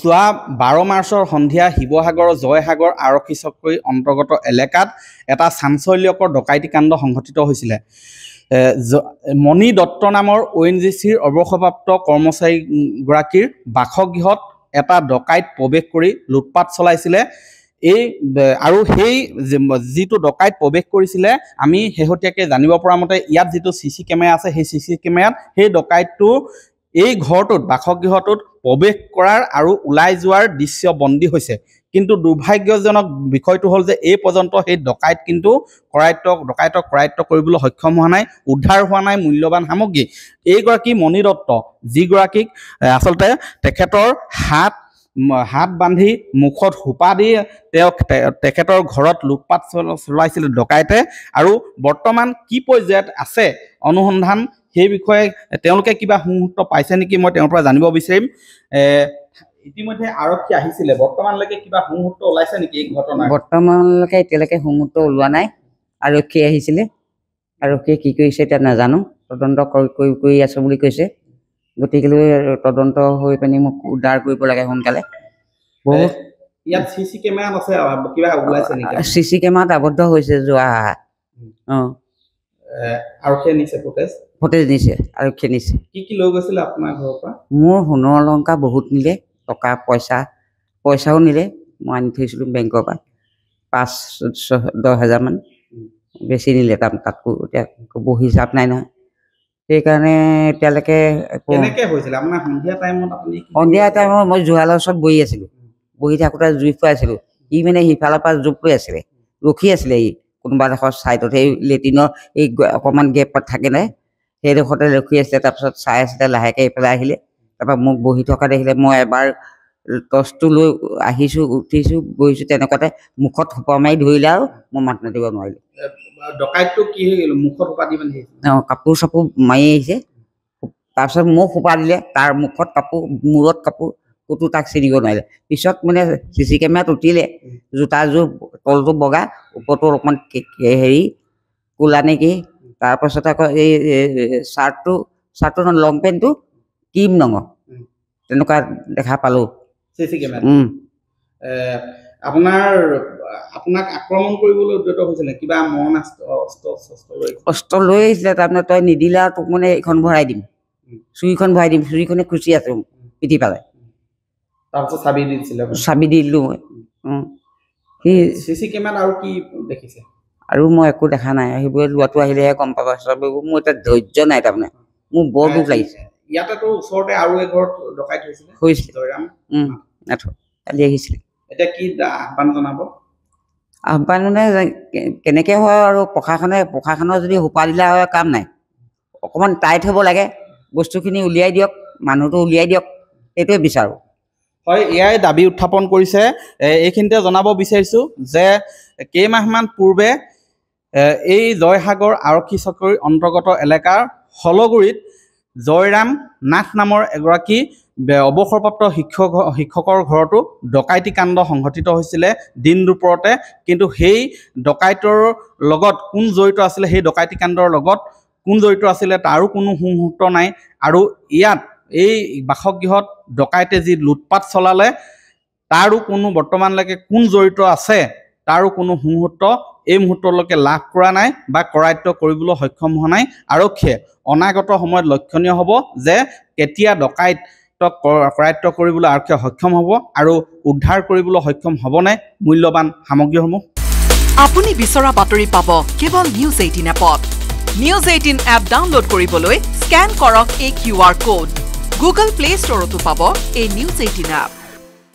যোৱা 12 মাৰ্চৰ সন্ধিয়া শিৱসাগৰৰ জয়সাগৰ আৰক্ষী চকীৰ অন্তৰ্গত এলেকাত এটা চাঞ্চল্যকৰ ডকাইতি কাণ্ড সংঘটিত হৈছিলে। মণি দত্ত নামৰ ONGCৰ অৱসৰপ্ৰাপ্ত কৰ্মচাৰীগৰাকীৰ বাসগৃহত এটা ডকাইত প্ৰৱেশ কৰি লুটপাট চলাইছিলে। আৰু সেই যিটো ডকাইত প্ৰৱেশ কৰিছিলে আমি শেহতীয়াকৈ জানিব পৰা মতে ইয়াত যিটো CC কেমেৰা আছে সেই CC কেমেৰাত সেই ডকাইতটো এই ঘৰটোত বাসগৃহটোত প্ৰৱেশ কৰাৰ আৰু ওলাই যোৱাৰ দৃশ্য বন্দী হৈছে। কিন্তু দুৰ্ভাগ্যজনক বিষয়টো হ'ল যে এই পৰ্যন্ত সেই ডকাইত কিন্তু ডকাইতক কৰায়ত্ব কৰিবলৈ সক্ষম হোৱা নাই, উদ্ধাৰ হোৱা নাই মূল্যৱান সামগ্ৰী। এইগৰাকী মণি দত্ত যিগৰাকীক আচলতে তেখেতৰ হাত বান্ধি মুখত সোপা দি তেখেতৰ ঘৰত লুটপাট চলাইছিল ডকাইতে। আৰু বৰ্তমান কি পৰ্যায়ত আছে অনুসন্ধান সেই বিষয়ে তেওঁলোকে কিবা সুমুহূৰ্ত পাইছে নেকি মই তেওঁৰ পৰা জানিব বিচাৰিম। ইতিমধ্যে আৰক্ষী আহিছিলে, বৰ্তমানলৈকে কিবা সুমুহূৰ্ত ওলাইছে নেকি এই ঘটনাৰ? বৰ্তমানলৈকে এতিয়ালৈকে সুমুহূৰ্ত ওলোৱা নাই। আৰক্ষী আহিছিলে, আৰক্ষীয়ে কি কৰিছে এতিয়া নাজানো, তদন্ত কৰি আছো বুলি কৈছে। গতিকে তদন্ত হৈ পিনি মোক উদ্ধাৰ কৰিব লাগে সোনকালে। বহুত ইয়াত CC কেমেৰা আছে, কিবা ওলাইছে নেকি? CC কেমেৰাত আবদ্ধ হৈছে যোৱা আৰক্ষীয়ে নিছে ফুটেজ নিছে, আৰক্ষীয়ে নিছে। কি লৈ গৈছিলে আপোনাৰ ঘৰৰ পৰা? মোৰ সোণৰ অলংকাৰ বহুত নিলে, টকা পইচাও নিলে। মই আনি থৈছিলোঁ বেংকৰ পৰা 5-10 হাজাৰ মান, বেছি নিলে। তাতকৈ এতিয়া বহি হিচাপ নাই নহয়। সেইকাৰণে এতিয়ালৈকে সন্ধিয়া টাইমত মই জুহালৰ ওচৰত বহি আছিলোঁ। বহি থাকোঁতে জুই ফুৱাইছিলোঁ। ই মানে সিফালৰ পৰা জোপ লৈ আছিলে, ৰখি আছিলে। ই কোনোবা এডোখৰ ছাইডত সেই লেট্ৰিনৰ এই অকণমান গেপত থাকে নাই সেইডোখৰতে ৰখি আছিলে। তাৰপিছত চাই আছিলে, লাহেকৈ এইফালে আহিলে। তাৰপৰা মোক বহি থকা দেখিলে। মই এবাৰ টৰ্চটো লৈ আহিছোঁ, উঠিছোঁ, বহিছোঁ। তেনেকুৱাতে মুখত সোপা মাৰি ধৰিলে আৰু মই মাত মাতিব নোৱাৰিলোঁ। ডকাইতটো কি হৈ গ'ল? মুখত সোপা দি বান্ধি কাপোৰ চাপোৰ মাৰি আহিছে। তাৰপিছত মোক সোপা দিলে, তাৰ মুখত কাপোৰ, মূৰত কাপোৰ, ক'তো তাক চিনিব নোৱাৰিলে। পিছত মানে CC কেমেৰাত উঠিলে জোতাযোৰ তলটো বগা, ওপৰটো অকণমান হেৰি ক'লা নেকি। তাৰপাছত আকৌ এই চাৰ্টটো লং পেণ্টটো ক্ৰীম ৰঙৰ, তেনেকুৱা দেখা পালোঁ CC কেমেৰাত। আপোনাক আক্ৰমণ কৰিবলৈ উদ্যত হৈছিলে, কিবা অস্ত্ৰ লৈ আহিছিলে। তাৰমানে তই নিদিলে আৰু তোক মানে এইখন ভৰাই দিম, চুৰিখন ভৰাই দিম। চুৰিখনে খুচি আছে পিঠি পালে। তাৰপিছত চাবি দি দিলোঁ মই। CC কেমেৰাত আৰু কি দেখিছে? আৰু মই একো দেখা নাই। সেইবোৰে লোৱাটো আহিলেহে গম পাবা। চববোৰ মোৰ এতিয়া ধৈৰ্য নাই। তাৰমানে মোৰ বৰ দুখ লাগিছে। ইয়াতেতো ওচৰতে আৰু এঘৰত ডকাইত হৈছিলে জয়ৰাম, কালি আহিছিলে। এতিয়া কি আহ্বান জনাব? আহ্বান মানে কেনেকৈ হয় আৰু প্ৰশাসনৰ যদি সোপা দিলে হয় কাম নাই। অকণমান টাইট হ'ব লাগে, বস্তুখিনি উলিয়াই দিয়ক, মানুহটো উলিয়াই দিয়ক, সেইটোৱে বিচাৰোঁ। হয়, এয়াই দাবী উত্থাপন কৰিছে। এইখিনিতে জনাব বিচাৰিছোঁ যে কেইমাহমান পূৰ্বে এই জয়সাগৰ আৰক্ষী চকীৰ অন্তৰ্গত এলেকাৰ হলগুৰিত জয়ৰাম নাথ নামৰ এগৰাকী অৱসৰপ্ৰাপ্ত শিক্ষকৰ ঘৰতো ডকাইতি কাণ্ড সংঘটিত হৈছিলে দিন দুপৰতে। কিন্তু সেই ডকাইতৰ লগত কোন জড়িত আছিলে, সেই ডকাইতি কাণ্ডৰ লগত কোন জড়িত আছিলে তাৰো কোনো সুমুহূৰ্ত নাই। আৰু ইয়াত এই বাসগৃহত ডকাইতে যি লুটপাট চলালে তাৰো কোনো বৰ্তমানলৈকে কোন জড়িত আছে তাৰো কোনো সুমুহূৰ্ত এই মুহূৰ্তলৈকে লাভ কৰা নাই বা কৰায়ত্ব কৰিবলৈ সক্ষম হোৱা নাই আৰক্ষীয়ে। অনাগত সময়ত লক্ষণীয় হ'ব যে কেতিয়া ডকাইতক কৰায়ত্ব কৰিবলৈ আৰক্ষীয়ে সক্ষম হ'ব আৰু উদ্ধাৰ কৰিবলৈ সক্ষম হ'বনে মূল্যৱান সামগ্ৰীসমূহ। আপুনি বিচৰা বাতৰি পাব কেৱল নিউজ 18 এপত। নিউজ 18 এপ ডাউনলোড কৰিবলৈ স্কেন কৰক এই QR কোড। গুগল প্লে ষ্টৰতো পাব এই নিউজ 18 এপ।